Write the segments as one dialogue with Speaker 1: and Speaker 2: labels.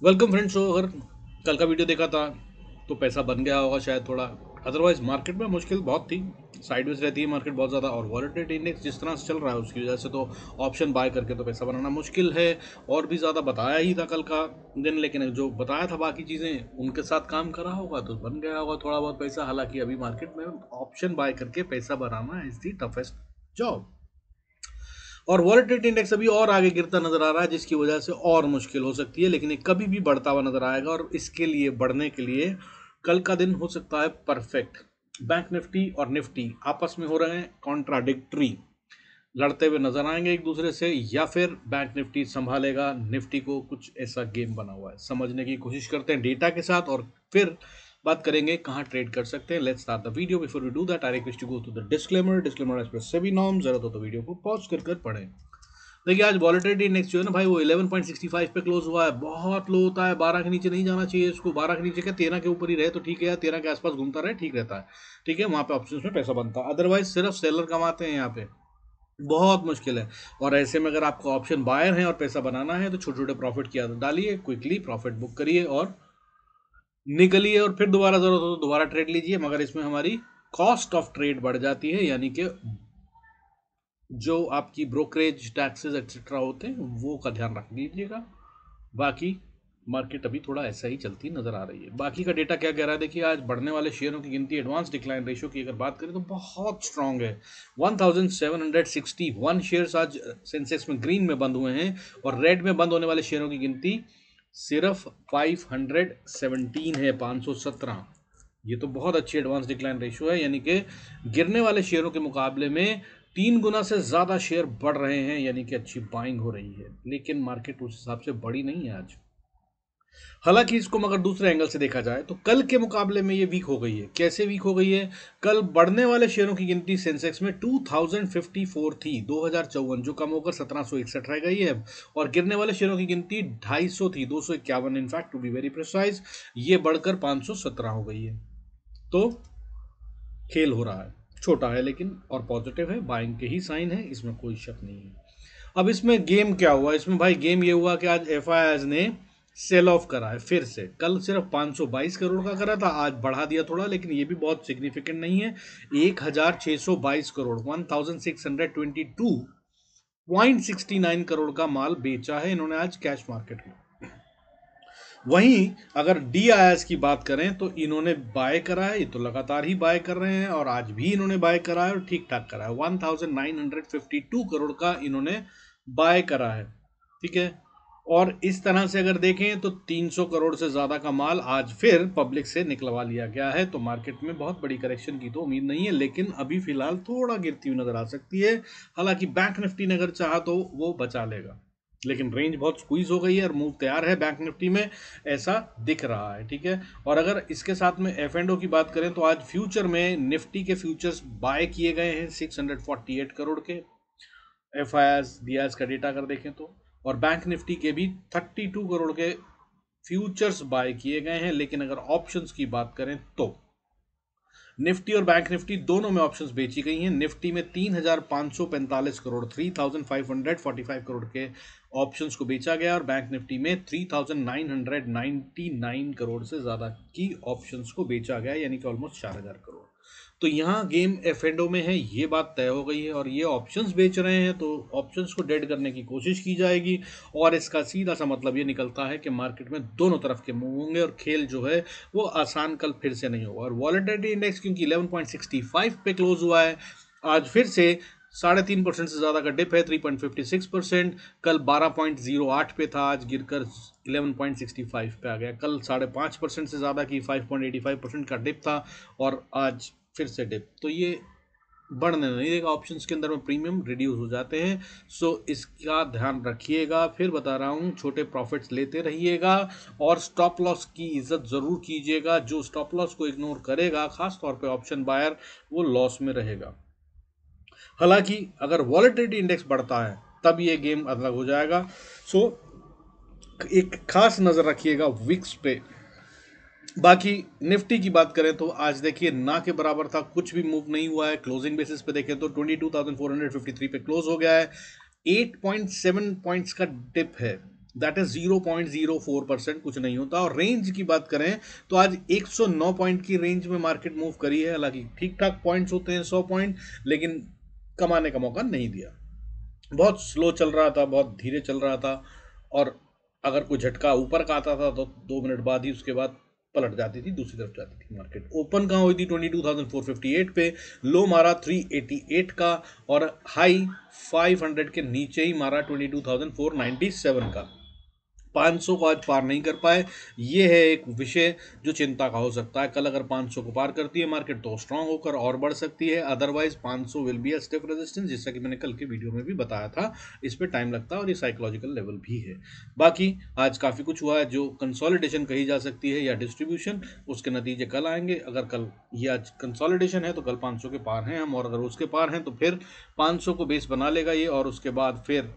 Speaker 1: Welcome friends. तो अगर कल का वीडियो देखा था तो पैसा बन गया होगा शायद थोड़ा। अदरवाइज मार्केट में मुश्किल बहुत थी, साइडवेज रहती है मार्केट बहुत ज़्यादा, और वॉलेटिलिटी इंडेक्स जिस तरह से चल रहा है उसकी वजह से तो ऑप्शन बाय करके तो पैसा बनाना मुश्किल है। और भी ज़्यादा बताया ही था कल का दिन, लेकिन जो बताया था बाकी चीज़ें उनके साथ काम करा होगा तो बन गया होगा थोड़ा बहुत पैसा। हालांकि अभी मार्केट में ऑप्शन बाय करके पैसा बनाना इज़ दी टफेस्ट जॉब। और वॉलेटिलिटी इंडेक्स अभी और आगे गिरता नजर आ रहा है, जिसकी वजह से और मुश्किल हो सकती है, लेकिन ये कभी भी बढ़ता हुआ नजर आएगा। और इसके लिए बढ़ने के लिए कल का दिन हो सकता है परफेक्ट। बैंक निफ्टी और निफ्टी आपस में हो रहे हैं कॉन्ट्राडिक्टरी, लड़ते हुए नजर आएंगे एक दूसरे से, या फिर बैंक निफ्टी संभालेगा निफ्टी को। कुछ ऐसा गेम बना हुआ है, समझने की कोशिश करते हैं डेटा के साथ, और फिर बात करेंगे कहाँ ट्रेड कर सकते हैं। Let's start the video. Before we do that I request to go to the disclaimer as per SEBI norms. जरूरत हो तो वीडियो को पॉज कर पढ़ें। देखिए, आज वॉलेटिलिटी इंडेक्स जो है ना भाई, वो 11.65 पे क्लोज हुआ है। बहुत लो होता है, 12 के नीचे नहीं जाना चाहिए इसको। 12 के नीचे क्या, 13 के ऊपर ही रहे तो ठीक है, या 13 के आसपास घूमता रहे ठीक रहता है। ठीक है, वहां पे ऑप्शंस में पैसा बनता है, अदरवाइज सिर्फ सेलर कमाते हैं यहाँ पे। बहुत मुश्किल है। और ऐसे में अगर आपको ऑप्शन बायर है और पैसा बनाना है तो छोटे छोटे प्रॉफिट की आदत डालिए, क्विकली प्रॉफिट बुक करिए और निकलिए, और फिर दोबारा जरूरत हो तो दोबारा ट्रेड लीजिए। मगर इसमें हमारी कॉस्ट ऑफ ट्रेड बढ़ जाती है, यानी कि जो आपकी ब्रोकरेज टैक्सेस एक्सेट्रा होते हैं वो का ध्यान रख लीजिएगा। बाकी मार्केट अभी थोड़ा ऐसा ही चलती नजर आ रही है। बाकी का डेटा क्या कह रहा है देखिए, आज बढ़ने वाले शेयरों की गिनती, एडवांस डिक्लाइन रेशियो की अगर बात करें तो बहुत स्ट्रांग है। 1761 शेयर्स आज सेंसेक्स में ग्रीन में बंद हुए हैं, और रेड में बंद होने वाले शेयरों की गिनती सिर्फ 517 है, 517। ये तो बहुत अच्छी एडवांस डिक्लाइन रेशियो है, यानी कि गिरने वाले शेयरों के मुकाबले में 3 गुना से ज्यादा शेयर बढ़ रहे हैं, यानी कि अच्छी बाइंग हो रही है। लेकिन मार्केट उस हिसाब से बड़ी नहीं है आज। हालांकि इसको मगर दूसरे एंगल से देखा जाए तो कल के मुकाबले में ये वीक हो गई है। कैसे वीक हो गई है? कल बढ़ने वाले शेयरों की गिनती सेंसेक्स में 2054 थी, 2054, जो कम होकर 1761 रह गई है। और गिरने वाले शेयरों की गिनती 250 थी, 251 in fact to be very precise. ये बढ़कर 517 हो गई है। तो खेल हो रहा है, छोटा है लेकिन, और पॉजिटिव है, बाइंग के ही साइन है, इसमें कोई शक नहीं है। अब इसमें गेम क्या हुआ? इसमें भाई गेम ये हुआ कि आज एफ ने सेल ऑफ करा है फिर से। कल सिर्फ 522 करोड़ का करा था, आज बढ़ा दिया थोड़ा, लेकिन ये भी बहुत सिग्निफिकेंट नहीं है। 1622 करोड़, 1662.69 करोड़ का माल बेचा है इन्होंने आज कैश मार्केट में। वहीं अगर डी आई एस की बात करें तो इन्होंने बाय करा है, ये तो लगातार ही बाय कर रहे हैं, और आज भी इन्होंने बाय करा है और ठीक ठाक करा है। 1952 करोड़ का इन्होंने बाय करा है। ठीक है, और इस तरह से अगर देखें तो 300 करोड़ से ज्यादा का माल आज फिर पब्लिक से निकलवा लिया गया है। तो मार्केट में बहुत बड़ी करेक्शन की तो उम्मीद नहीं है, लेकिन अभी फिलहाल थोड़ा गिरती हुई नजर आ सकती है। हालांकि बैंक निफ्टी ने अगर चाहा तो वो बचा लेगा, लेकिन रेंज बहुत स्क्वीज हो गई है और मूव तैयार है बैंक निफ्टी में, ऐसा दिख रहा है। ठीक है, और अगर इसके साथ में एफ एंड ओ की बात करें तो आज फ्यूचर में निफ्टी के फ्यूचर्स बाय किए गए हैं 648 करोड़ के, F I S D S का डेटा अगर देखें तो। और बैंक निफ्टी के भी 32 करोड़ के फ्यूचर्स बाय किए गए हैं। लेकिन अगर ऑप्शंस की बात करें तो निफ्टी और बैंक निफ्टी दोनों में ऑप्शंस बेची गई हैं। निफ्टी में 3545 करोड़, 3545 करोड़ के ऑप्शंस को बेचा गया, और बैंक निफ्टी में 3999 करोड़ से ज्यादा की ऑप्शंस को बेचा गया, यानी कि ऑलमोस्ट 4000 करोड़। तो यहाँ गेम एफ एंड ओ में है, ये बात तय हो गई है। और ये ऑप्शंस बेच रहे हैं तो ऑप्शंस को डेड करने की कोशिश की जाएगी, और इसका सीधा सा मतलब ये निकलता है कि मार्केट में दोनों तरफ के मूव होंगे, और खेल जो है वो आसान कल फिर से नहीं होगा। और वॉलेटिलिटी इंडेक्स क्योंकि 11.65 पे क्लोज हुआ है, आज फिर से 3.5% से ज़्यादा का डिप है, 3.56%। कल 12.08 पे था, आज गिरकर 11.65 पे आ गया। कल 5.5% से ज़्यादा की 5.85% का डिप था, और आज फिर से डिप। तो ये बढ़ने नहीं देगा, ऑप्शंस के अंदर में प्रीमियम रिड्यूस हो जाते हैं। सो इसका ध्यान रखिएगा। फिर बता रहा हूँ, छोटे प्रॉफिट्स लेते रहिएगा, और स्टॉप लॉस की इज्जत जरूर कीजिएगा। जो स्टॉप लॉस को इग्नोर करेगा, खास तौर पे ऑप्शन बायर, वो लॉस में रहेगा। हालांकि अगर वॉलेटिलिटी इंडेक्स बढ़ता है तब ये गेम अलग हो जाएगा। सो एक खास नजर रखिएगा विक्स पे। बाकी निफ्टी की बात करें तो आज देखिए ना के बराबर था, कुछ भी मूव नहीं हुआ है। क्लोजिंग बेसिस पे देखें तो 22,453 पे क्लोज हो गया है। 8.7 पॉइंट्स का डिप है। दैट इज 0.04%, कुछ नहीं होता। और रेंज की बात करें तो आज 109 पॉइंट की रेंज में मार्केट मूव करी है। हालांकि ठीक ठाक पॉइंट्स होते हैं 100 पॉइंट, लेकिन कमाने का मौका नहीं दिया। बहुत स्लो चल रहा था, बहुत धीरे चल रहा था। और अगर कोई झटका ऊपर का आता था तो 2 मिनट बाद ही उसके बाद पलट जाती थी, दूसरी तरफ जाती थी मार्केट। ओपन कहाँ हुई थी 22,458 पे, लो मारा 388 का, और हाई 500 के नीचे ही मारा 22,497 का। 500 को आज पार नहीं कर पाए, ये है एक विषय जो चिंता का हो सकता है। कल अगर 500 को पार करती है मार्केट तो स्ट्रांग होकर और बढ़ सकती है, otherwise 500 will be a stiff resistance, जैसा कि मैंने कल के वीडियो में भी बताया था। इस पे टाइम लगता है और ये साइकोलॉजिकल लेवल भी है। बाकी आज काफ़ी कुछ हुआ है, जो कंसोलिडेशन कही जा सकती है या डिस्ट्रीब्यूशन, उसके नतीजे कल आएंगे। अगर कल ये आज कंसोलिडेशन है तो कल 500 के पार हैं हम, और अगर उसके पार हैं तो फिर 500 को बेस बना लेगा ये, और उसके बाद फिर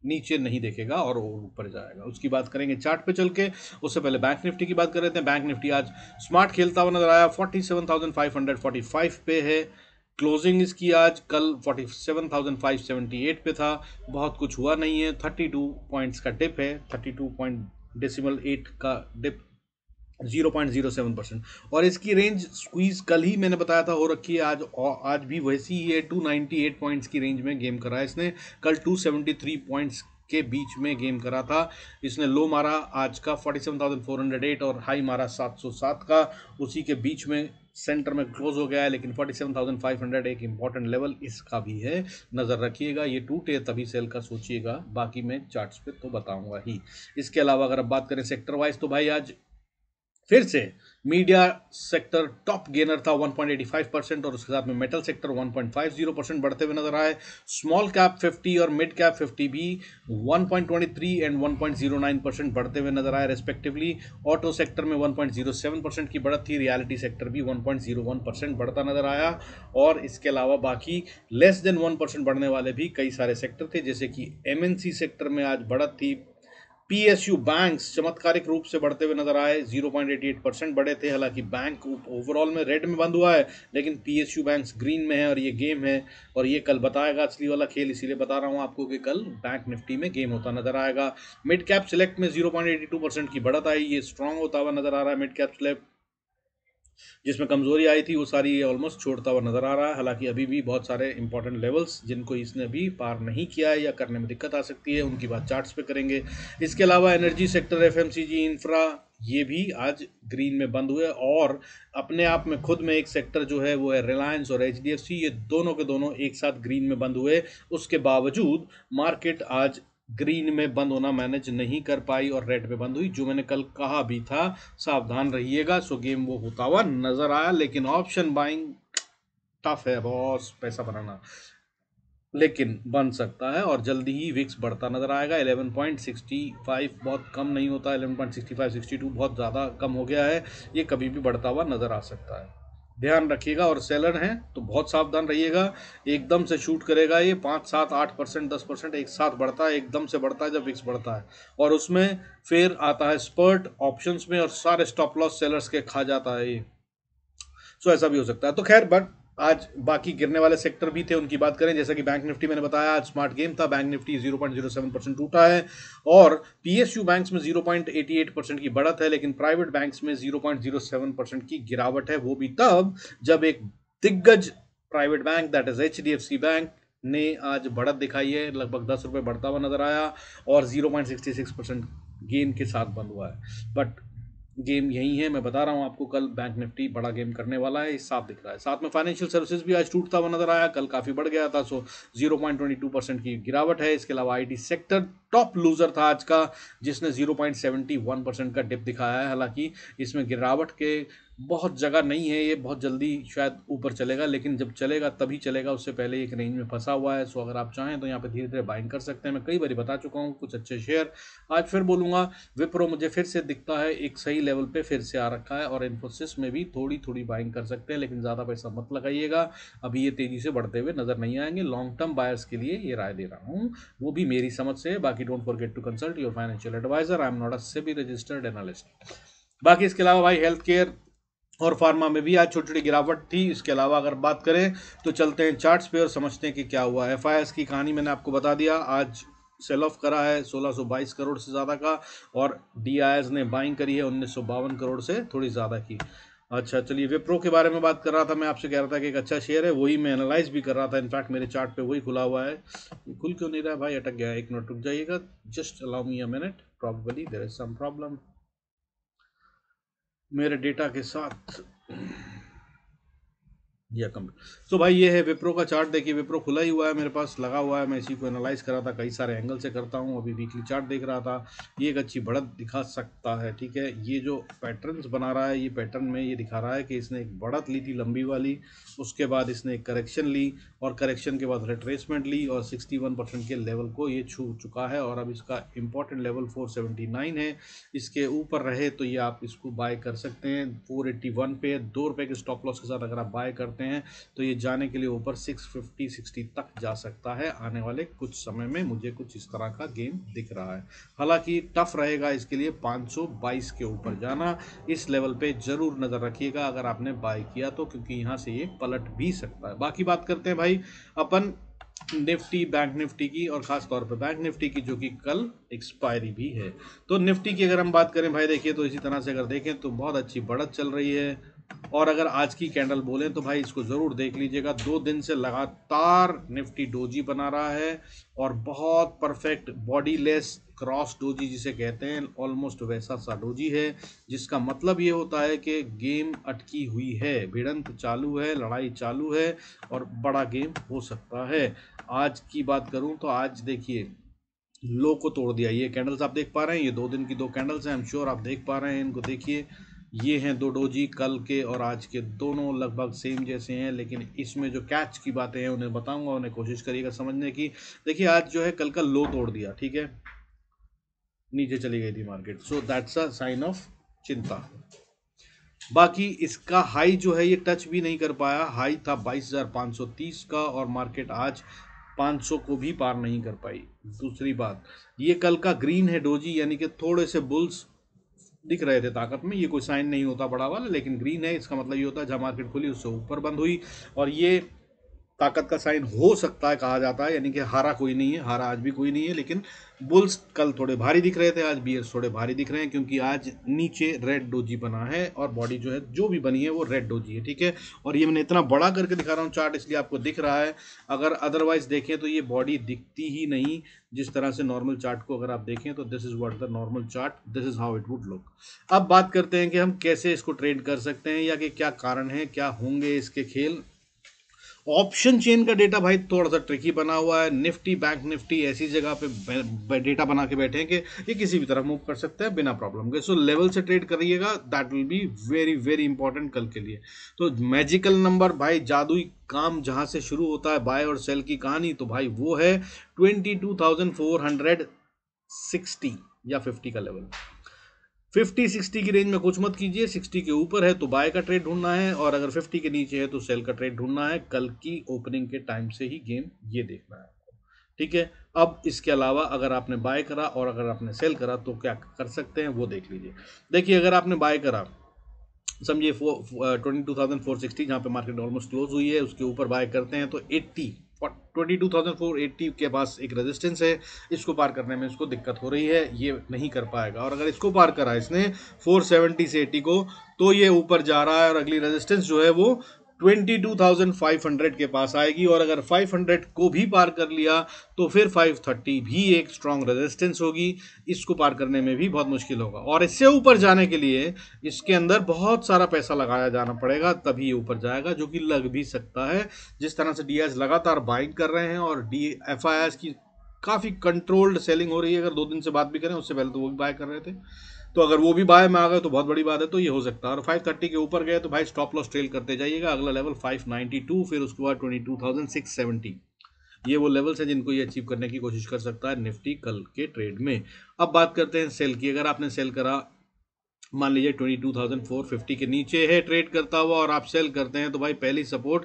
Speaker 1: नीचे नहीं देखेगा और ऊपर जाएगा। उसकी बात करेंगे चार्ट पे चल के। उससे पहले बैंक निफ्टी की बात कर रहे थे। बैंक निफ्टी आज स्मार्ट खेलता हुआ नजर आया, 47,545 पे है क्लोजिंग इसकी। आज कल 47,578 पे था। बहुत कुछ हुआ नहीं है, 32 पॉइंट्स का डिप है, 32.8 का डिप, 0.07%। और इसकी रेंज स्क्वीज कल ही मैंने बताया था हो रखी है, आज भी वैसी ही है। 298 पॉइंट्स की रेंज में गेम करा है इसने। कल 273 पॉइंट्स के बीच में गेम करा था इसने। लो मारा आज का 47,408 और हाई मारा 707 का, उसी के बीच में सेंटर में क्लोज हो गया है। लेकिन 47,500 एक इंपॉर्टेंट लेवल इसका भी है, नज़र रखिएगा। ये टूटे तभी सेल का सोचिएगा, बाकी मैं चार्ट्स पे तो बताऊंगा ही। इसके अलावा अगर अब बात करें सेक्टर वाइज, तो भाई आज फिर से मीडिया सेक्टर टॉप गेनर था 1.85%, और उसके साथ में मेटल सेक्टर 1.50% बढ़ते हुए नजर आए। स्मॉल कैप 50 और मिड कैप 50 भी 1.23 एंड 1.09% बढ़ते हुए नजर आए रेस्पेक्टिवली। ऑटो सेक्टर में 1.07% की बढ़त थी, रियलिटी सेक्टर भी 1.01% बढ़ता नजर आया। और इसके अलावा बाकी लेस देन 1% बढ़ने वाले भी कई सारे सेक्टर थे, जैसे कि एमएनसी सेक्टर में आज बढ़त थी। पीएसयू बैंक्स चमत्कारिक रूप से बढ़ते हुए नजर आए, 0.88% बढ़े थे। हालांकि बैंक ओवरऑल में रेड में बंद हुआ है, लेकिन पीएसयू बैंक्स ग्रीन में है, और ये गेम है और ये कल बताएगा असली वाला खेल। इसीलिए बता रहा हूं आपको कि कल बैंक निफ्टी में गेम होता नजर आएगा। मिड कैप सिलेक्ट में 0.82% की बढ़त आई, ये स्ट्रांग होता हुआ नजर आ रहा है मिड कैप सिलेक्ट। जिसमें कमजोरी आई थी वो सारी ये ऑलमोस्ट छोड़ता हुआ नजर आ रहा है। हालांकि अभी भी बहुत सारे इंपॉर्टेंट लेवल्स जिनको इसने अभी पार नहीं किया है या करने में दिक्कत आ सकती है, उनकी बात चार्ट्स पे करेंगे। इसके अलावा एनर्जी सेक्टर, एफएमसीजी, इंफ्रा, ये भी आज ग्रीन में बंद हुए। और अपने आप में खुद में एक सेक्टर जो है वो है रिलायंस और एचडीएफसी, ये दोनों के दोनों एक साथ ग्रीन में बंद हुए। उसके बावजूद मार्केट आज ग्रीन में बंद होना मैनेज नहीं कर पाई और रेड में बंद हुई, जो मैंने कल कहा भी था, सावधान रहिएगा। सो गेम वो होता हुआ नजर आया, लेकिन ऑप्शन बाइंग टफ है बॉस, पैसा बनाना, लेकिन बन सकता है। और जल्दी ही विक्स बढ़ता नजर आएगा। 11.65 बहुत कम नहीं होता, 11.65 62 बहुत ज़्यादा कम हो गया है। ये कभी भी बढ़ता हुआ नजर आ सकता है, ध्यान रखिएगा। और सेलर हैं तो बहुत सावधान रहिएगा, एकदम से शूट करेगा ये। 5, 7, 8%, 10% एक साथ बढ़ता है, एकदम से बढ़ता है जब विक्स बढ़ता है, और उसमें फिर आता है स्पर्ट ऑप्शंस में, और सारे स्टॉप लॉस सेलर्स के खा जाता है ये। सो ऐसा भी हो सकता है। तो खैर, बट आज बाकी गिरने वाले सेक्टर भी थे, उनकी बात करें। जैसा कि बैंक निफ्टी मैंने बताया आज स्मार्ट गेम था, बैंक निफ्टी 0.07% टूटा है, और पीएसयू बैंक्स में 0.88% की बढ़त है, लेकिन प्राइवेट बैंक्स में 0.07% की गिरावट है। वो भी तब जब एक दिग्गज private bank that is HDFC bank ने आज बढ़त दिखाई है, लगभग 10 रुपये बढ़ता हुआ नजर आया, और 0.66% गेन के साथ बंद हुआ है। बट गेम यही है, मैं बता रहा हूँ आपको, कल बैंक निफ्टी बड़ा गेम करने वाला है, साफ दिख रहा है। साथ में फाइनेंशियल सर्विसेज भी आज टूटता हुआ नजर आया, कल काफी बढ़ गया था, सो 0.22% की गिरावट है। इसके अलावा आईटी सेक्टर टॉप लूजर था आज का, जिसने 0.71% का डिप दिखाया है। हालांकि इसमें गिरावट के बहुत जगह नहीं है, ये बहुत जल्दी शायद ऊपर चलेगा, लेकिन जब चलेगा तभी चलेगा, उससे पहले एक रेंज में फंसा हुआ है। सो अगर आप चाहें तो यहाँ पे धीरे धीरे बाइंग कर सकते हैं। मैं कई बार बता चुका हूँ कुछ अच्छे शेयर, आज फिर बोलूंगा। विप्रो मुझे फिर से दिखता है एक सही लेवल पे फिर से आ रखा है, और इन्फोसिस में भी थोड़ी थोड़ी बाइंग कर सकते हैं, लेकिन ज़्यादा पैसा मत लगाइएगा, अभी ये तेज़ी से बढ़ते हुए नजर नहीं आएंगे। लॉन्ग टर्म बायर्स के लिए ये राय दे रहा हूँ, वो भी मेरी समझ से है। बाकी don't forget to consult your financial advisor, I am not a SEBI registered analyst. बाकी इसके अलावा भाई हेल्थ केयर और फार्मा में भी आज छोटी छोटी गिरावट थी। इसके अलावा अगर बात करें तो चलते हैं चार्ट्स पे और समझते हैं कि क्या हुआ। एफआईएस की कहानी मैंने आपको बता दिया, आज सेल ऑफ करा है 1622 करोड़ से ज़्यादा का, और DIS ने बाइंग करी है 1952 करोड़ से थोड़ी ज़्यादा की। अच्छा चलिए, विप्रो के बारे में बात कर रहा था मैं आपसे, कह रहा था कि एक अच्छा शेयर है, वही मैं एनालाइज भी कर रहा था, इनफैक्ट मेरे चार्ट पे वही खुला हुआ है। खुल क्यों नहीं रहा भाई, अटक गया, एक मिनट रुक जाइएगा, just allow me a minute, probably there is some problem मेरे डेटा के साथ या कम। सो भाई ये है विप्रो का चार्ट, देखिए विप्रो खुला ही हुआ है मेरे पास, लगा हुआ है, मैं इसी को एनालाइज कर रहा था, कई सारे एंगल से करता हूँ, अभी वीकली चार्ट देख रहा था, ये एक अच्छी बढ़त दिखा सकता है। ठीक है, ये जो पैटर्न्स बना रहा है, ये पैटर्न में ये दिखा रहा है कि इसने एक बढ़त ली थी लंबी वाली, उसके बाद इसने एक करेक्शन ली, और करेक्शन के बाद रिट्रेसमेंट ली, और 61% के लेवल को ये छू चुका है, और अब इसका इंपॉर्टेंट लेवल 479 है, इसके ऊपर रहे तो ये आप इसको बाय कर सकते हैं। 481 पे ₹2 के स्टॉप लॉस के साथ अगर आप बाय करते हैं तो ये जाने के लिए ऊपर 650-60 तक जा सकता है आने वाले कुछ समय में, मुझे कुछ इस तरह का गेम दिख रहा है। हालांकि टफ रहेगा इसके लिए 522 के ऊपर जाना, इस लेवल पे जरूर नजर रखिएगा अगर आपने बाय किया तो, क्योंकि यहाँ से ये पलट भी सकता है। बाकी बात करते हैं भाई अपन निफ्टी, बैंक निफ्टी की, और खास तौर पे बैंक निफ्टी की, जो कि कल एक्सपायरी भी है। तो निफ्टी की अगर हम बात करें भाई, देखिए तो इसी तरह से अगर देखें तो बहुत अच्छी बढ़त चल रही है, और अगर आज की कैंडल बोलें तो भाई इसको जरूर देख लीजिएगा, 2 दिन से लगातार निफ्टी डोजी बना रहा है, और बहुत perfect body less cross doji जिसे कहते हैं, ऑलमोस्ट वैसा सा डोजी है, जिसका मतलब ये होता है कि गेम अटकी हुई है, भिड़ंत चालू है, लड़ाई चालू है, और बड़ा गेम हो सकता है। आज की बात करूं तो आज देखिए लो को तोड़ दिया, ये कैंडल्स आप देख पा रहे हैं, ये 2 दिन की 2 कैंडल्स हैं, आई एम श्योर आप देख पा रहे हैं इनको, देखिए ये हैं 2 डोजी, कल के और आज के, दोनों लगभग सेम जैसे हैं, लेकिन इसमें जो कैच की बातें हैं उन्हें बताऊंगा, उन्हें कोशिश करिएगा समझने की। देखिए आज जो है कल का लो तोड़ दिया, ठीक है, नीचे चली गई थी market, so that's a sign of चिंता। बाकी इसका हाई जो है ये टच भी नहीं कर पाया, हाई था 22,530 का, और मार्केट आज 500 को भी पार नहीं कर पाई। दूसरी बात, ये कल का ग्रीन है डोजी, यानी कि थोड़े से बुल्स दिख रहे थे ताकत में, ये कोई साइन नहीं होता बड़ा वाला, लेकिन ग्रीन है, इसका मतलब ये होता है जहां मार्केट खुली उससे ऊपर बंद हुई, और ये ताकत का साइन हो सकता है, कहा जाता है, यानी कि हारा कोई नहीं है, हारा आज भी कोई नहीं है, लेकिन बुल्स कल थोड़े भारी दिख रहे थे, आज बियर्स थोड़े भारी दिख रहे हैं, क्योंकि आज नीचे रेड डोजी बना है, और बॉडी जो है जो भी बनी है वो रेड डोजी है। ठीक है, और ये मैंने इतना बड़ा करके दिखा रहा हूँ चार्ट, इसलिए आपको दिख रहा है, अगर अदरवाइज देखें तो ये बॉडी दिखती ही नहीं, जिस तरह से नॉर्मल चार्ट को अगर आप देखें तो this is what the normal chart, this is how it would look. अब बात करते हैं कि हम कैसे इसको ट्रेड कर सकते हैं, या कि क्या कारण है, क्या होंगे इसके खेल। ऑप्शन चेन का डेटा भाई थोड़ा सा ट्रिकी बना हुआ है, निफ्टी बैंक निफ्टी ऐसी जगह पे डेटा बना के बैठे हैं कि ये किसी भी तरफ मूव कर सकते हैं बिना प्रॉब्लम के, सो लेवल से ट्रेड करिएगा, that will be very very important कल के लिए। तो मैजिकल नंबर भाई, जादुई काम जहां से शुरू होता है बाय और सेल की कहानी, तो भाई वो है 22,460 या 50 का लेवल। 50-60 की रेंज में कुछ मत कीजिए, 60 के ऊपर है तो बाय का ट्रेड ढूंढना है, और अगर 50 के नीचे है तो सेल का ट्रेड ढूंढना है, कल की ओपनिंग के टाइम से ही गेम ये देखना है आपको। ठीक है, अब इसके अलावा अगर आपने बाय करा और अगर आपने सेल करा तो क्या कर सकते हैं वो देख लीजिए। देखिए अगर आपने बाय करा, समझिए 22,460 जहाँ पे मार्केट ऑलमोस्ट क्लोज हुई है, उसके ऊपर बाय करते हैं तो 22,480 के पास एक रेजिस्टेंस है, इसको पार करने में इसको दिक्कत हो रही है, ये नहीं कर पाएगा, और अगर इसको पार करा इसने 470 से 80 को, तो ये ऊपर जा रहा है, और अगली रेजिस्टेंस जो है वो 22,500 के पास आएगी, और अगर 500 को भी पार कर लिया तो फिर 530 भी एक स्ट्रॉन्ग रेजिस्टेंस होगी, इसको पार करने में भी बहुत मुश्किल होगा, और इससे ऊपर जाने के लिए इसके अंदर बहुत सारा पैसा लगाया जाना पड़ेगा, तभी ये ऊपर जाएगा, जो कि लग भी सकता है, जिस तरह से DIs लगातार बाइंग कर रहे हैं, और FIs की काफ़ी कंट्रोल्ड सेलिंग हो रही है। अगर 2 दिन से बात भी करें, उससे पहले तो वो भी बाय कर रहे थे, तो अगर वो भी बाय में आ गए तो बहुत बड़ी बात है, तो ये हो सकता है, और 530 के ऊपर गए तो भाई स्टॉप लॉस ट्रेल करते जाइएगा, अगला लेवल 592, फिर उसके बाद 22,670, ये वो लेवल्स हैं जिनको ये अचीव करने की कोशिश कर सकता है निफ्टी कल के ट्रेड में। अब बात करते हैं सेल की, अगर आपने सेल करा, मान लीजिए 22,450 के नीचे है ट्रेड करता हुआ, और आप सेल करते हैं, तो भाई पहली सपोर्ट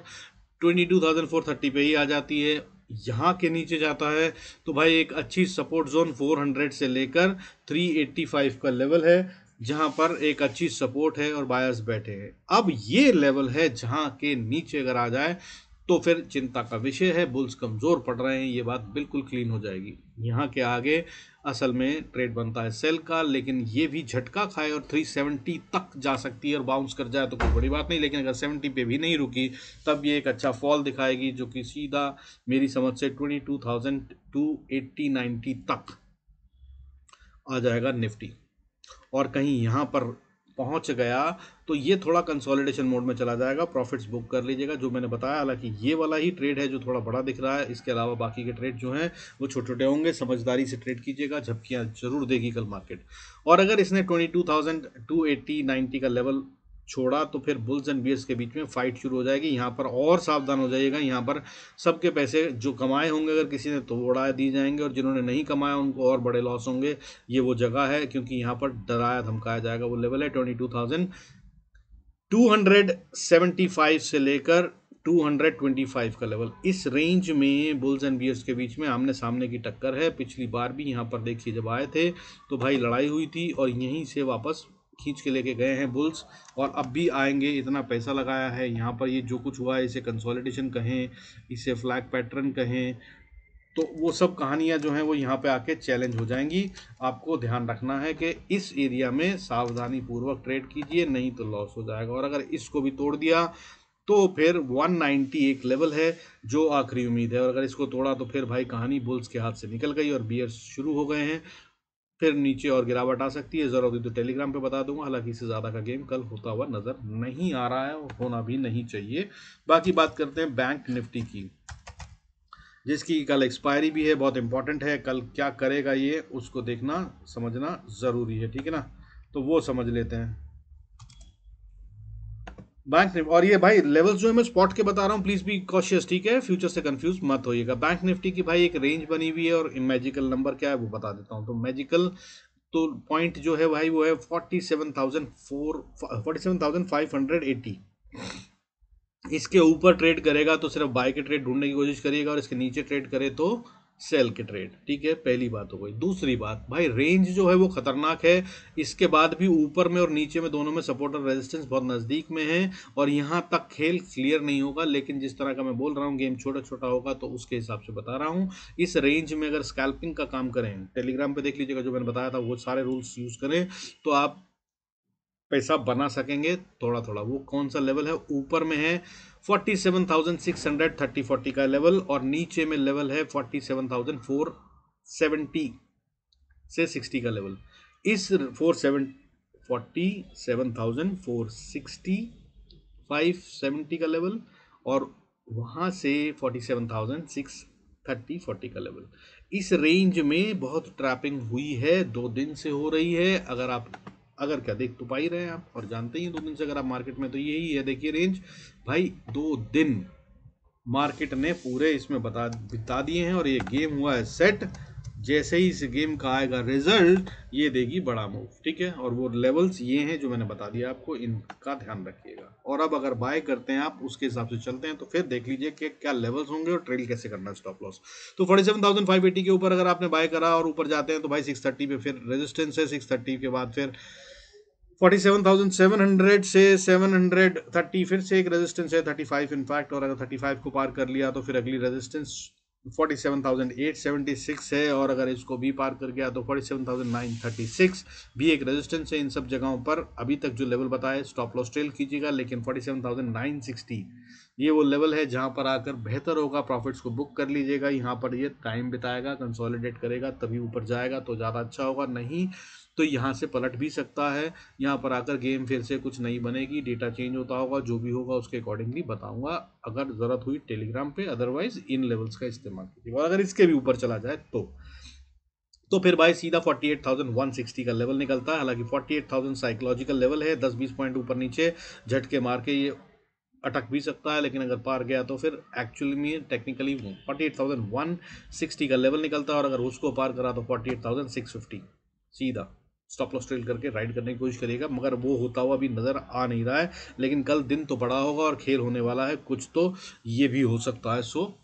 Speaker 1: 22,430 पे ही आ जाती है, यहाँ के नीचे जाता है तो भाई एक अच्छी सपोर्ट जोन 400 से लेकर 385 का लेवल है, जहां पर एक अच्छी सपोर्ट है और बायर्स बैठे हैं। अब ये लेवल है जहां के नीचे अगर आ जाए तो फिर चिंता का विषय है, बुल्स कमज़ोर पड़ रहे हैं, ये बात बिल्कुल क्लीन हो जाएगी। यहाँ के आगे असल में ट्रेड बनता है सेल का, लेकिन ये भी झटका खाए और 370 तक जा सकती है और बाउंस कर जाए तो कोई बड़ी बात नहीं, लेकिन अगर 70 पे भी नहीं रुकी तब ये एक अच्छा फॉल दिखाएगी, जो कि सीधा मेरी समझ से 22,280-90 तक आ जाएगा निफ्टी। और कहीं यहाँ पर पहुंच गया तो ये थोड़ा कंसोलिडेशन मोड में चला जाएगा, प्रॉफिट्स बुक कर लीजिएगा जो मैंने बताया। हालांकि ये वाला ही ट्रेड है जो थोड़ा बड़ा दिख रहा है, इसके अलावा बाकी के ट्रेड जो हैं वो छोटे छोटे होंगे। समझदारी से ट्रेड कीजिएगा, झपकियाँ जरूर देगी कल मार्केट। और अगर इसने 22,280-90 का लेवल छोड़ा तो फिर बुल्स एंड बियर्स के बीच में फाइट शुरू हो जाएगी। यहाँ पर और सावधान हो जाइएगा, यहाँ पर सबके पैसे जो कमाए होंगे अगर किसी ने तो उड़ा दिए जाएंगे, और जिन्होंने नहीं कमाया उनको और बड़े लॉस होंगे। ये वो जगह है, क्योंकि यहाँ पर डराया धमकाया जाएगा। वो लेवल है 22,275 से लेकर 225 का लेवल। इस रेंज में बुल्स एंड बियर्स के बीच में आमने सामने की टक्कर है। पिछली बार भी यहाँ पर देखिए जब आए थे तो भाई लड़ाई हुई थी और यहीं से वापस खींच के लेके गए हैं बुल्स, और अब भी आएंगे। इतना पैसा लगाया है यहाँ पर, ये जो कुछ हुआ है इसे कंसोलिडेशन कहें, इसे फ्लैग पैटर्न कहें, तो वो सब कहानियां जो हैं वो यहाँ पे आके चैलेंज हो जाएंगी। आपको ध्यान रखना है कि इस एरिया में सावधानी पूर्वक ट्रेड कीजिए, नहीं तो लॉस हो जाएगा। और अगर इसको भी तोड़ दिया तो फिर 190 एक लेवल है जो आखिरी उम्मीद है, और अगर इसको तोड़ा तो फिर भाई कहानी बुल्स के हाथ से निकल गई और बियर्स शुरू हो गए हैं। फिर नीचे और गिरावट आ सकती है, ज़रूरत हुई तो टेलीग्राम पे बता दूंगा। हालांकि इससे ज़्यादा का गेम कल होता हुआ नज़र नहीं आ रहा है और होना भी नहीं चाहिए। बाकी बात करते हैं बैंक निफ्टी की, जिसकी कल एक्सपायरी भी है, बहुत इंपॉर्टेंट है। कल क्या करेगा ये उसको देखना समझना ज़रूरी है, ठीक है ना। तो वो समझ लेते हैं बैंक निफ्टी। और ये भाई लेवल्स जो है मैं स्पॉट के बता रहा हूँ, प्लीज बी कॉशियस, ठीक है, फ्यूचर से कंफ्यूज मत होइएगा। बैंक निफ्टी की भाई एक रेंज बनी हुई है, और मैजिकल नंबर क्या है वो बता देता हूँ। तो मैजिकल तो पॉइंट जो है भाई वो है 47,580। इसके ऊपर ट्रेड करेगा तो सिर्फ बाय के ट्रेड ढूंढने की कोशिश करिएगा, और इसके नीचे ट्रेड करे तो सेल के ट्रेड, ठीक है। पहली बात हो गई। दूसरी बात भाई, रेंज जो है वो खतरनाक है। इसके बाद भी ऊपर में और नीचे में दोनों में सपोर्ट और रेजिस्टेंस बहुत नज़दीक में है, और यहाँ तक खेल क्लियर नहीं होगा। लेकिन जिस तरह का मैं बोल रहा हूँ गेम छोटा छोटा होगा, तो उसके हिसाब से बता रहा हूँ। इस रेंज में अगर स्कैल्पिंग का काम करें, टेलीग्राम पे देख लीजिएगा जो मैंने बताया था, वो सारे रूल्स यूज़ करें तो आप पैसा बना सकेंगे थोड़ा थोड़ा। वो कौन सा लेवल है? ऊपर में है 47,630 का लेवल, और नीचे में लेवल है 47,470 से 60 का लेवल। इस 47,460 570 का लेवल, और वहाँ से 47,630-40 का लेवल। इस रेंज में बहुत ट्रैपिंग हुई है, 2 दिन से हो रही है। अगर क्या देख तो पा ही रहे हैं आप, और जानते ही 2 दिन से अगर आप मार्केट में, तो यही है देखिए रेंज भाई। 2 दिन मार्केट ने पूरे इसमें बिता दिए हैं, और ये गेम हुआ है सेट। जैसे ही इस गेम का आएगा रिजल्ट, ये देगी बड़ा मूव, ठीक है। और वो लेवल्स ये हैं जो मैंने बता दिया आपको, इनका ध्यान रखिएगा। और अब अगर बाय करते हैं आप, उसके हिसाब से चलते हैं, तो फिर देख लीजिए कि क्या लेवल्स होंगे और ट्रेल कैसे करना है, स्टॉप लॉस। तो 47,580 के ऊपर अगर आपने बाय करा और ऊपर जाते हैं तो भाई 630 पे फिर रेजिस्टेंस है, 630 के बाद फिर 47,700 से 730 फिर से एक रेजिस्टेंस है, 35 इनफैक्ट। और अगर 35 को पार कर लिया तो फिर अगली रेजिस्टेंस 47,876 है, और अगर इसको भी पार कर गया तो 47,936 भी एक रेजिस्टेंस है। इन सब जगहों पर अभी तक जो लेवल बताए स्टॉप लॉस ट्रेल कीजिएगा, लेकिन 47,960 ये वो लेवल है जहां पर आकर बेहतर होगा प्रॉफिट्स को बुक कर लीजिएगा। यहाँ पर ये टाइम बिताएगा, कंसोलिडेट करेगा, तभी ऊपर जाएगा तो ज़्यादा अच्छा होगा, नहीं तो यहाँ से पलट भी सकता है। यहाँ पर आकर गेम फिर से कुछ नहीं बनेगी, डेटा चेंज होता होगा, जो भी होगा उसके अकॉर्डिंगली बताऊंगा अगर ज़रूरत हुई टेलीग्राम पे। अदरवाइज इन लेवल्स का इस्तेमाल कीजिएगा, और अगर इसके भी ऊपर चला जाए तो फिर भाई सीधा 48,160 का लेवल निकलता है। हालांकि 48,000 साइकोलॉजिकल लेवल है, 10-20 पॉइंट ऊपर नीचे झटके मार के ये अटक भी सकता है, लेकिन अगर पार गया तो फिर एक्चुअली में टेक्निकली 48,160 का लेवल निकलता है, और अगर उसको पार करा तो 48,650 सीधा स्टॉप लॉस ट्रेल करके राइड करने की कोशिश करिएगा। मगर वो होता हुआ अभी नज़र आ नहीं रहा है, लेकिन कल दिन तो बड़ा होगा और खेल होने वाला है कुछ, तो ये भी हो सकता है। सो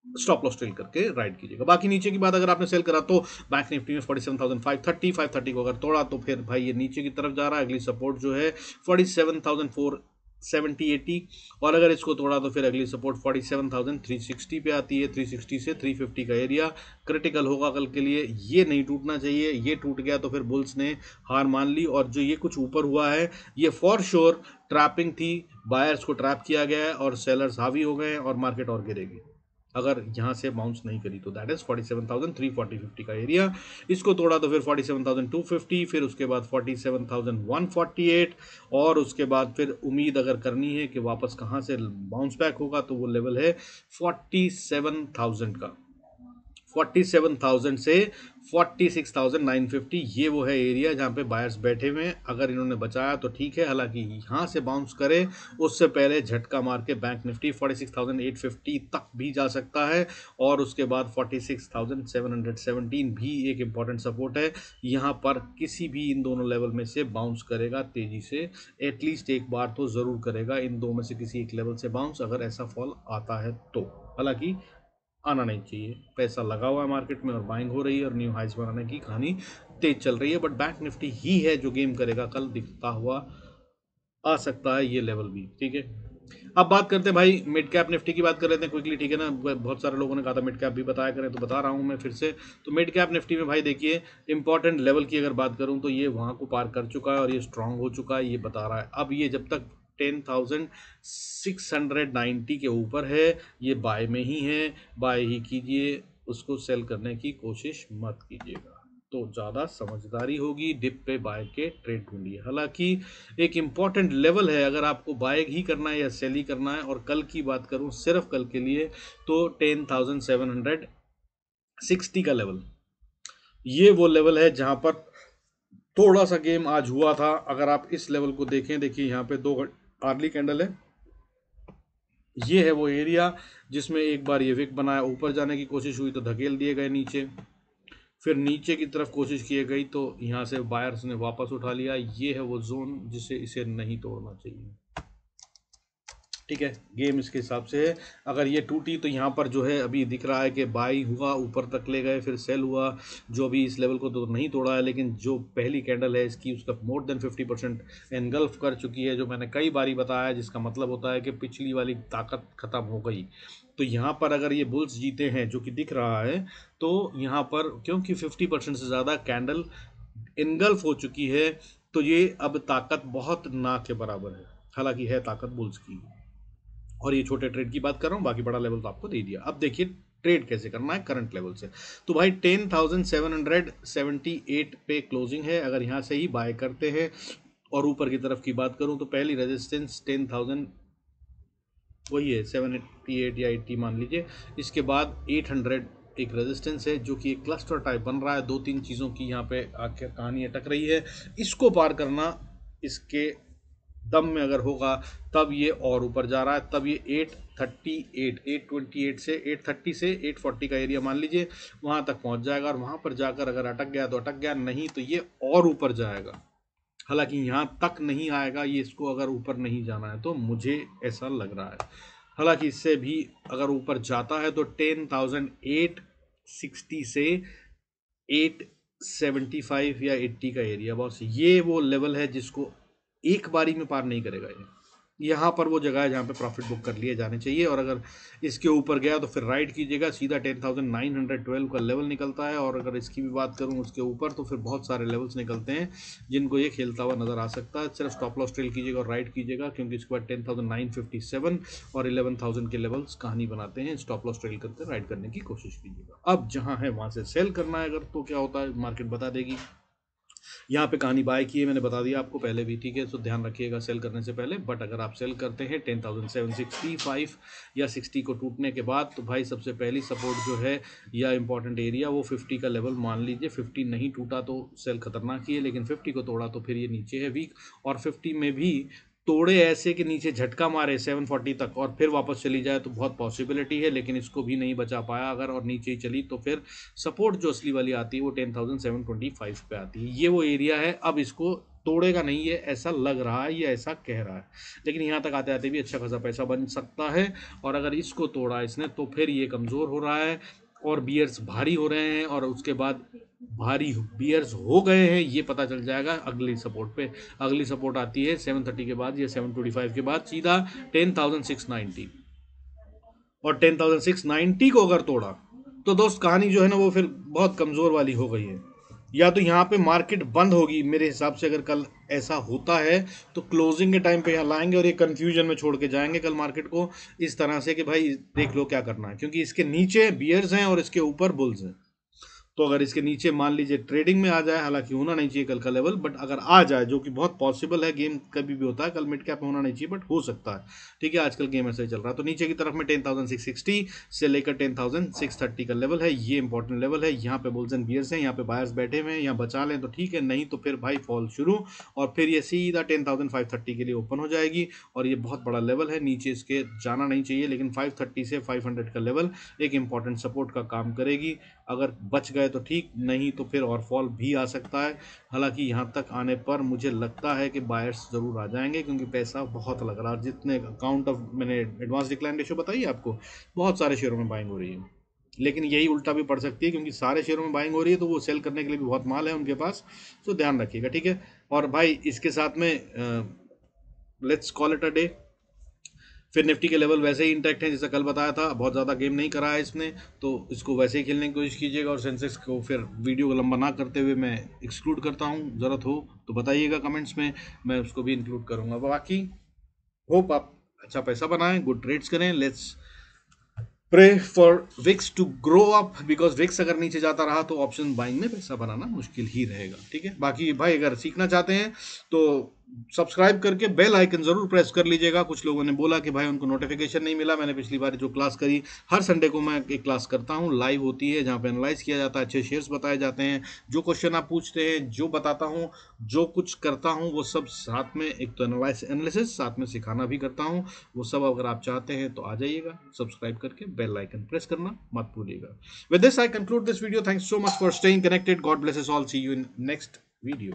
Speaker 1: स्टॉप लॉस ट्रेल करके राइड कीजिएगा। बाकी नीचे की बात, अगर आपने सेल करा तो बैंक निफ्टी में 47,530 को अगर तोड़ा तो फिर भाई ये नीचे की तरफ जा रहा है। अगली सपोर्ट जो है 47,450 70-80, और अगर इसको तोड़ा तो फिर अगली सपोर्ट 47,360 पे आती है। 360 से 350 का एरिया क्रिटिकल होगा कल के लिए, ये नहीं टूटना चाहिए। ये टूट गया तो फिर बुल्स ने हार मान ली, और जो ये कुछ ऊपर हुआ है ये फॉर श्योर ट्रैपिंग थी, बायर्स को ट्रैप किया गया है और सेलर्स हावी हो गए हैं और मार्केट और गिरेगी अगर यहाँ से बाउंस नहीं करी तो। दैट इज 47,340-50 का एरिया। इसको तोड़ा तो फिर 47,250, फिर उसके बाद 47,148, और उसके बाद फिर उम्मीद अगर करनी है कि वापस कहाँ से बाउंस बैक होगा तो वो लेवल है 47,000 का। 47,000 से 46,950, ये वो है एरिया जहाँ पे बायर्स बैठे हुए हैं। अगर इन्होंने बचाया तो ठीक है, हालांकि यहाँ से बाउंस करे उससे पहले झटका मार के बैंक निफ्टी 46,850 तक भी जा सकता है, और उसके बाद 46,717 भी एक इम्पॉर्टेंट सपोर्ट है। यहाँ पर किसी भी इन दोनों लेवल में से बाउंस करेगा तेजी से, एटलीस्ट एक बार तो ज़रूर करेगा इन दो में से किसी एक लेवल से बाउंस, अगर ऐसा फॉल आता है तो। हालांकि आना नहीं चाहिए, पैसा लगा हुआ है मार्केट में और बाइंग हो रही है और न्यू हाइस बनाने की कहानी तेज चल रही है, बट बैंक निफ्टी ही है जो गेम करेगा कल, दिखता हुआ आ सकता है ये लेवल भी। ठीक है, अब बात करते हैं भाई मिड कैप निफ्टी की, बात कर लेते हैं क्विकली, ठीक है ना। बहुत सारे लोगों ने कहा था मिड कैप भी बताया करें, तो बता रहा हूँ मैं फिर से। तो मिड कैप निफ्टी में भाई देखिए, इंपॉर्टेंट लेवल की अगर बात करूँ तो ये वहाँ को पार कर चुका है और ये स्ट्रांग हो चुका है, ये बता रहा है। अब ये जब तक 10,690 के ऊपर है ये बाय में ही है, बाय ही कीजिए, उसको सेल करने की कोशिश मत कीजिएगा, तो ज़्यादा समझदारी होगी। डिप पे बाय के ट्रेड ढूंढिए। हालांकि एक इम्पॉर्टेंट लेवल है अगर आपको बाय ही करना है या सेल ही करना है, और कल की बात करूं सिर्फ कल के लिए तो 10,760 का लेवल, ये वो लेवल है जहां पर थोड़ा सा गेम आज हुआ था। अगर आप इस लेवल को देखें, देखिए यहाँ पे 2 आर्ली कैंडल है, ये है वो एरिया जिसमें एक बार ये विक बनाया, ऊपर जाने की कोशिश हुई तो धकेल दिए गए नीचे, फिर नीचे की तरफ कोशिश की गई तो यहाँ से बायर्स ने वापस उठा लिया। ये है वो जोन जिसे इसे नहीं तोड़ना चाहिए। ठीक है, गेम इसके हिसाब से है। अगर ये टूटी तो यहाँ पर जो है अभी दिख रहा है कि बाई हुआ, ऊपर तक ले गए, फिर सेल हुआ, जो अभी इस लेवल को तो नहीं तोड़ा है, लेकिन जो पहली कैंडल है इसकी उसका मोर देन 50% एनगल्फ कर चुकी है, जो मैंने कई बारी बताया, जिसका मतलब होता है कि पिछली वाली ताकत खत्म हो गई। तो यहाँ पर अगर ये बुल्स जीते हैं जो कि दिख रहा है, तो यहाँ पर क्योंकि 50% से ज़्यादा कैंडल इनगल्फ हो चुकी है, तो ये अब ताकत बहुत ना के बराबर है। हालांकि है ताकत बुल्स की, और ये छोटे ट्रेड की बात कर रहा हूँ, बाकी बड़ा लेवल तो आपको दे दिया। अब देखिए ट्रेड कैसे करना है करंट लेवल से। तो भाई 10,778 पे क्लोजिंग है, अगर यहाँ से ही बाय करते हैं। और ऊपर की तरफ की बात करूँ तो पहली रेजिस्टेंस 10,000 वही है 788 या 80 मान लीजिए। इसके बाद 800 एक रेजिस्टेंस है जो कि एक क्लस्टर टाइप बन रहा है, 2-3 चीज़ों की यहाँ पे आखिर कहानी अटक रही है। इसको पार करना इसके दम में अगर होगा तब ये और ऊपर जा रहा है, तब ये 828 से 830 से 840 का एरिया मान लीजिए वहाँ तक पहुँच जाएगा, और वहाँ पर जाकर अगर अटक गया तो अटक गया, नहीं तो ये और ऊपर जाएगा। हालांकि यहाँ तक नहीं आएगा ये, इसको अगर ऊपर नहीं जाना है तो मुझे ऐसा लग रहा है। हालांकि इससे भी अगर ऊपर जाता है तो 10,860 से 875 या 80 का एरिया, बॉस ये वो लेवल है जिसको एक बारी में पार नहीं करेगा ये। यहाँ पर वो जगह है जहाँ पे प्रॉफिट बुक कर लिए जाने चाहिए, और अगर इसके ऊपर गया तो फिर राइट कीजिएगा, सीधा 10,912 का लेवल निकलता है। और अगर इसकी भी बात करूँ उसके ऊपर तो फिर बहुत सारे लेवल्स निकलते हैं जिनको ये खेलता हुआ नजर आ सकता है। सिर्फ स्टॉप लॉस ट्रेल कीजिएगा और राइट कीजिएगा, क्योंकि इसके बाद 10,957 और 11,000 के लेवल्स कहानी बनाते हैं। स्टॉप लॉस ट्रेल करते राइट करने की कोशिश कीजिएगा। अब जहाँ है वहाँ से सेल करना है अगर, तो क्या होता है मार्केट बता देगी। यहाँ पे कहानी बाय की है, मैंने बता दिया आपको पहले भी, ठीक है, तो ध्यान रखिएगा सेल करने से पहले। बट अगर आप सेल करते हैं 10,765 या 60 को टूटने के बाद, तो भाई सबसे पहली सपोर्ट जो है या इंपॉर्टेंट एरिया वो 50 का लेवल मान लीजिए। 50 नहीं टूटा तो सेल खतरनाक ही है, लेकिन 50 को तोड़ा तो फिर ये नीचे है वीक, और 50 में भी तोड़े ऐसे कि नीचे झटका मारे 740 तक और फिर वापस चली जाए तो बहुत पॉसिबिलिटी है, लेकिन इसको भी नहीं बचा पाया अगर, और नीचे ही चली तो फिर सपोर्ट जो असली वाली आती है वो 10,725 पे आती है। ये वो एरिया है, अब इसको तोड़ेगा नहीं है ऐसा लग रहा है, ये ऐसा कह रहा है, लेकिन यहाँ तक आते आते भी अच्छा खासा पैसा बन सकता है। और अगर इसको तोड़ा इसने तो फिर ये कमज़ोर हो रहा है और बियर्स भारी हो रहे हैं, और उसके बाद भारी बियर्स हो गए हैं ये पता चल जाएगा अगली सपोर्ट पे। अगली सपोर्ट आती है 730 के बाद या 725 के बाद सीधा 10,690, और 10,690 को अगर तोड़ा तो दोस्त कहानी जो है ना वो फिर बहुत कमज़ोर वाली हो गई है। या तो यहाँ पे मार्केट बंद होगी मेरे हिसाब से, अगर कल ऐसा होता है तो क्लोजिंग के टाइम पे यहाँ लाएंगे और ये कंफ्यूजन में छोड़ के जाएंगे कल मार्केट को, इस तरह से कि भाई देख लो क्या करना है, क्योंकि इसके नीचे बियर्स हैं और इसके ऊपर बुल्स हैं। तो अगर इसके नीचे मान लीजिए ट्रेडिंग में आ जाए, हालांकि होना नहीं चाहिए कल का लेवल, बट अगर आ जाए जो कि बहुत पॉसिबल है, गेम कभी भी होता है, कल मिड कैप में होना नहीं चाहिए बट हो सकता है, ठीक है, आजकल गेम ऐसा ही चल रहा है। तो नीचे की तरफ में 10,660 से लेकर 10,630 का लेवल है, ये इंपॉर्टेंट लेवल है। यहाँ पे बुल्स एंड बियर्स हैं, यहाँ पे बायर्स बैठे हुए हैं, यहाँ बचा लें तो ठीक है, नहीं तो फिर भाई फॉल शुरू, और फिर ये सीधा 10,530 के लिए ओपन हो जाएगी। और ये बहुत बड़ा लेवल है, नीचे इसके जाना नहीं चाहिए, लेकिन 530 से 500 का लेवल एक इंपॉर्टेंट सपोर्ट का काम करेगी। अगर बच गए तो ठीक, नहीं तो फिर और फॉल भी आ सकता है। हालांकि यहाँ तक आने पर मुझे लगता है कि बायर्स ज़रूर आ जाएंगे, क्योंकि पैसा बहुत लग रहा है। जितने काउंट ऑफ मैंने एडवांस डिक्लाइन रेशियो बताई है आपको, बहुत सारे शेयरों में बाइंग हो रही है। लेकिन यही उल्टा भी पड़ सकती है, क्योंकि सारे शेयरों में बाइंग हो रही है तो वो सेल करने के लिए भी बहुत माल है उनके पास, तो ध्यान रखिएगा, ठीक है। और भाई इसके साथ में let's call it a day. फिर निफ्टी के लेवल वैसे ही इंटैक्ट हैं, जैसा कल बताया था, बहुत ज़्यादा गेम नहीं करा है इसने, तो इसको वैसे ही खेलने की कोशिश कीजिएगा। और सेंसेक्स को फिर वीडियो को लंबा ना करते हुए मैं एक्सक्लूड करता हूँ, ज़रूरत हो तो बताइएगा कमेंट्स में, मैं उसको भी इंक्लूड करूँगा। बाकी होप आप अच्छा पैसा बनाएं, गुड ट्रेड्स करें। Let's pray for VIX to grow up, because VIX अगर नीचे जाता रहा तो ऑप्शन बाइंग में पैसा बनाना मुश्किल ही रहेगा, ठीक है। बाकी भाई अगर सीखना चाहते हैं तो सब्सक्राइब करके बेल आइकन जरूर प्रेस कर लीजिएगा। कुछ लोगों ने बोला कि भाई उनको नोटिफिकेशन नहीं मिला। मैंने पिछली बार जो क्लास करी, हर संडे को मैं एक क्लास करता हूँ, लाइव होती है, जहाँ पे एनालाइज किया जाता है, अच्छे शेयर्स बताए जाते हैं, जो क्वेश्चन आप पूछते हैं, जो बताता हूँ, जो कुछ करता हूँ वो सब साथ में, एक तो एनालिसिस साथ में सिखाना भी करता हूँ, वो सब अगर आप चाहते हैं तो आ जाइएगा, सब्सक्राइब करके बेल आइकन प्रेस करना मत भूलिएगा। With this I conclude this video. Thanks so much for staying connected. God bless us all. See you in next video.